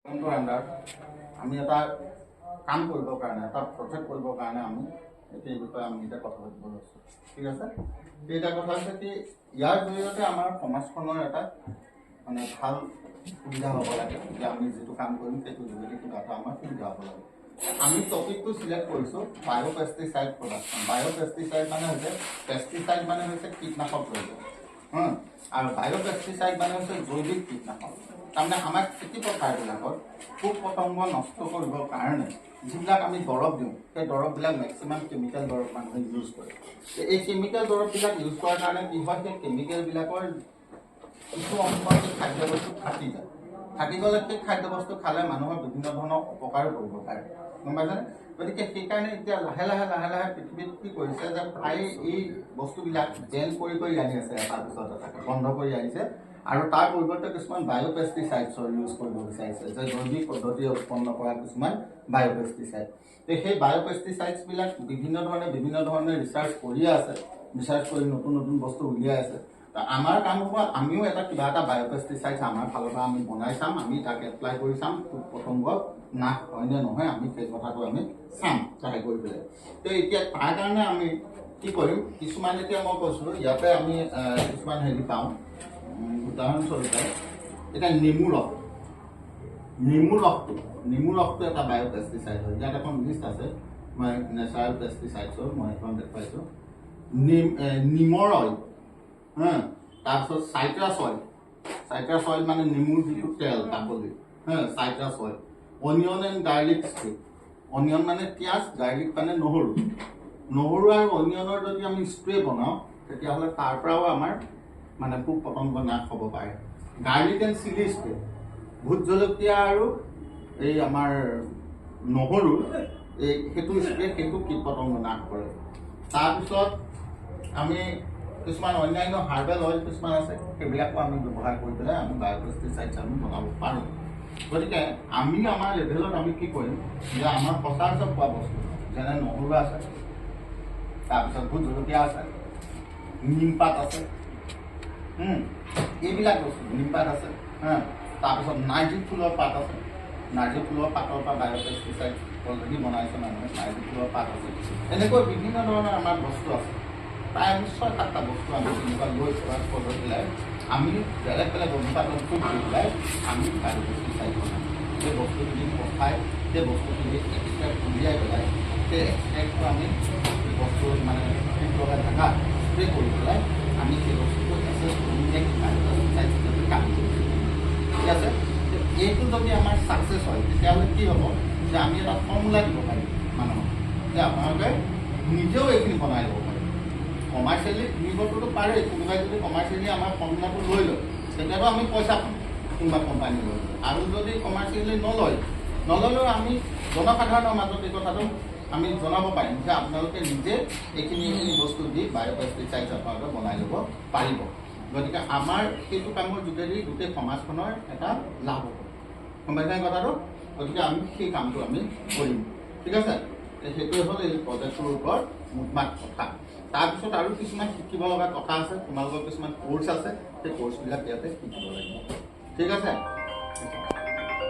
কোনটো আন্ডাৰ আমি এটা কাম কৰিবৰ কাৰণে এটা প্ৰজেক্ট কৰিবৰ কাৰণে আমি এই বিষয়ে আমি এতিয়া কথা পাতিব লৈছোঁ। ঠিক আছে, এইটা কথা হৈছে কি ইয়াৰ জৰিয়তে আমাৰ সমাজখনৰ এটা মানে ভাল সুবিধা হ'ব লাগে যে আমি যিটো কাম কৰিম সেইটো যোগেদি কিবা এটা আমাৰ সুবিধা হ'ব লাগে। আমি টপিকটো চিলেক্ট কৰিছোঁ বায়'পেষ্টিচাইড প্ৰডাকশ্যন। বায়'পেষ্টিচাইড মানে হৈছে পেষ্টিচাইড মানে হৈছে কীটনাশক দ্ৰব্য, আৰু বায়'পেষ্টিচাইড মানে হৈছে জৈৱিক কীটনাশক। তাৰমানে আমাৰ খেতি পথাৰবিলাকত পোক পতংগ নষ্ট কৰিবৰ কাৰণে যিবিলাক আমি দৰৱ দিওঁ সেই দৰৱবিলাক মেক্সিমাম কেমিকেল দৰৱ মানুহে ইউজ কৰে। এই কেমিকেল দৰৱবিলাক ইউজ কৰাৰ কাৰণে কি হয়, সেই কেমিকেলবিলাকৰ কিছু অংশ সেই খাদ্য বস্তু থাকি যায়। থাকি গ'লে সেই খাদ্য বস্তু খালে মানুহৰ বিভিন্ন ধৰণৰ অপকাৰো কৰিব পাৰে, গম পাইছেনে? গতিকে সেইকাৰণে এতিয়া লাহে লাহে পৃথিৱীত কি কৰিছে যে প্ৰায় এই বস্তুবিলাক বেন কৰি আনি আছে, এটাৰ পিছত এটাকে বন্ধ কৰি আহিছে, আৰু তাৰ পৰিৱৰ্তে কিছুমান বায়'পেষ্টিচাইডছৰ ইউজ কৰিব বিচাৰিছে, যে জৈৱিক পদ্ধতিৰে উৎপন্ন কৰা কিছুমান বায়'পেষ্টিচাইড। সেই বায়'পেষ্টিচাইডছবিলাক বিভিন্ন ধৰণে ৰিচাৰ্চ কৰিয়ে আছে, ৰিচাৰ্চ কৰি নতুন বস্তু উলিয়াই আছে। আমাৰ কাম হ'ব আমিও কিবা এটা বায়'পেষ্টিচাইডছ আমাৰ ফালৰ পৰা আমি বনাই চাম, আমি তাক এপ্লাই কৰি চাম, পোক পতংগ নাশ হয়নে নহয় আমি সেই কথাটো আমি চাম ট্ৰাই কৰি পেলাই। তো এতিয়া তাৰ কাৰণে আমি কি কৰিম, কিছুমান এতিয়া মই কৈছোঁ ইয়াতে আমি কিছুমান হেৰি পাওঁ, উদাহৰণস্বৰূপে এতিয়া নেমু ৰসটো এটা বায়'পেষ্টিচাইড হয়। ইয়াত এখন লিষ্ট আছে, মই নেচাৰেল পেষ্টিচাইডছৰ মই এখন দেখুৱাইছোঁ। নিমৰ অইল, তাৰপিছত চাইট্ৰাছ অইল মানে নেমুৰ যিটো তেল বাকলি, citrus oil. Onion and garlic stick, onion মানে পিঁয়াজ, গাৰ্লিক মানে নহৰু আৰু অনিয়নৰ যদি আমি স্প্ৰে বনাওঁ তেতিয়াহ'লে তাৰ পৰাও আমাৰ মানে পোক পতংগ নাশ হ'ব পাৰে। Garlic and chilli spray, bhut jolokia আৰু এই আমাৰ নহৰু সেইটো স্প্ৰে, সেইটো কীট পতংগ নাশ কৰে। তাৰপিছত আমি কিছুমান অন্যান্য হাৰ্বেল অইল কিছুমান আছে, সেইবিলাকো আমি ব্যৱহাৰ কৰি পেলাই আমি বায়'পেষ্টিচাইডছ আমি বনাব পাৰোঁ। গতিকে আমি আমাৰ লেভেলত আমি কি কৰিম যে আমাৰ সচৰাচৰ পোৱা বস্তু যেনে নহৰু আছে, তাৰপিছত ভোট জলকীয়া আছে, নিমপাত আছে, এইবিলাক বস্তু, নিমপাত আছে, তাৰপিছত নাৰ্জী ফুলৰ পাত আছে, নাৰ্জী ফুলৰ পাতৰ পৰা বায়'পেষ্টিচাইড অলৰেডি বনাইছে মানুহে, নাৰ্জী ফুলৰ পাত আছে। এনেকৈ বিভিন্ন ধৰণৰ আমাৰ বস্তু আছে, প্ৰায় আমি 6-7টা বস্তু আমি তেনেকুৱা লৈ পেলাই আমি বেলেগ অনুপাতটো দি পেলাই আমি বায়'পেষ্টিচাইড বনাম। সেই বস্তুখিনি পঠাই সেই বস্তুখিনি এক্সট্ৰেক্ট উলিয়াই পেলাই সেই এক্সট্ৰেক্টটো আমি বস্তুৰ মানে ঢাকা স্প্ৰে কৰি পেলাই আমি সেই বস্তুটো এক্সেছ কৰি বায়'পেষ্টিচাইড হিচাপে কাম কৰিছোঁ। ঠিক আছে, এইটো যদি আমাৰ ছাকচেছ হয় তেতিয়াহ'লে কি হ'ব যে আমি এটা ফৰ্মুলা দিব পাৰিম মানুহক যে আপোনালোকে নিজেও এইখিনি বনাই ল'ব পাৰে। কমাৰ্চিয়েলি নিবটোতো পাৰে, কোনোবাই যদি কমাৰ্চিয়েলি আমাৰ ফৰ্মুলাটো লৈ লয় তেতিয়াতো আমি পইচা পাম কোনোবা কোম্পানী লৈ, আৰু যদি কমাৰ্চিয়েলি নল'লেও আমি জনসাধাৰণৰ মাজত এই কথাটো আমি জনাব পাৰিম যে আপোনালোকে নিজে এইখিনি বস্তু দি বায়'পেষ্টিচাইডছ আপোনালোকে বনাই ল'ব পাৰিব। গতিকে আমাৰ সেইটো কামৰ যোগেদি গোটেই সমাজখনৰ এটা লাভ হ'ব, গম পাইছে কথাটো? গতিকে আমি সেই কামটো আমি কৰিম। ঠিক আছে, সেইটোৱে হ'ল এই প্ৰজেক্টটোৰ ওপৰত মুঠমাত কথা। তাৰপিছত আৰু কিছুমান শিকিব লগা কথা আছে, তোমালোকৰ কিছুমান কোৰ্চ আছে, সেই কোৰ্চবিলাক ইয়াতে শিকিব লাগিব। ঠিক আছে।